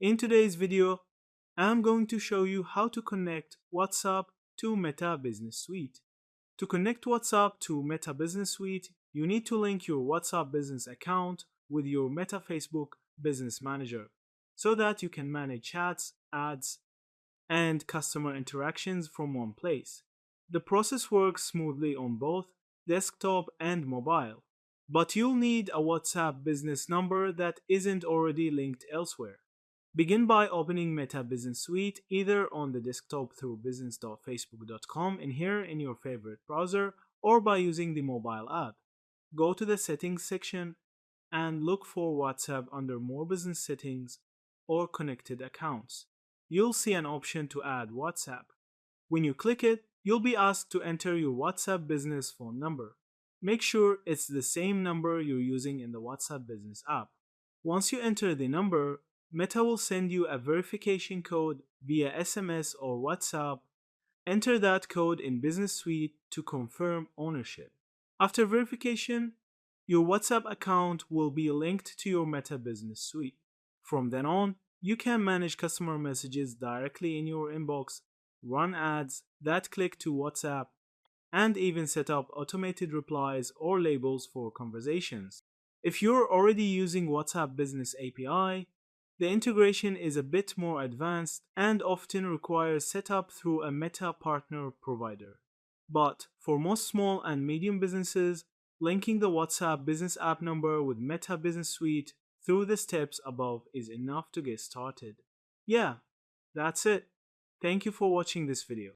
In today's video, I'm going to show you how to connect WhatsApp to Meta Business Suite. To connect WhatsApp to Meta Business Suite, you need to link your WhatsApp business account with your Meta Facebook Business Manager so that you can manage chats, ads, and customer interactions from one place. The process works smoothly on both desktop and mobile, but you'll need a WhatsApp business number that isn't already linked elsewhere. Begin by opening Meta Business Suite either on the desktop through business.facebook.com in here in your favorite browser or by using the mobile app. Go to the settings section and look for WhatsApp under more business settings or connected accounts. You'll see an option to add WhatsApp. When you click it, you'll be asked to enter your WhatsApp business phone number. Make sure it's the same number you're using in the WhatsApp business app. Once you enter the number, Meta will send you a verification code via SMS or WhatsApp. Enter that code in Business Suite to confirm ownership. After verification, your WhatsApp account will be linked to your Meta Business Suite. From then on, you can manage customer messages directly in your inbox, run ads that click to WhatsApp, and even set up automated replies or labels for conversations. If you're already using WhatsApp Business API, the integration is a bit more advanced and often requires setup through a Meta partner provider. But for most small and medium businesses, linking the WhatsApp business app number with Meta Business Suite through the steps above is enough to get started. Yeah, that's it. Thank you for watching this video.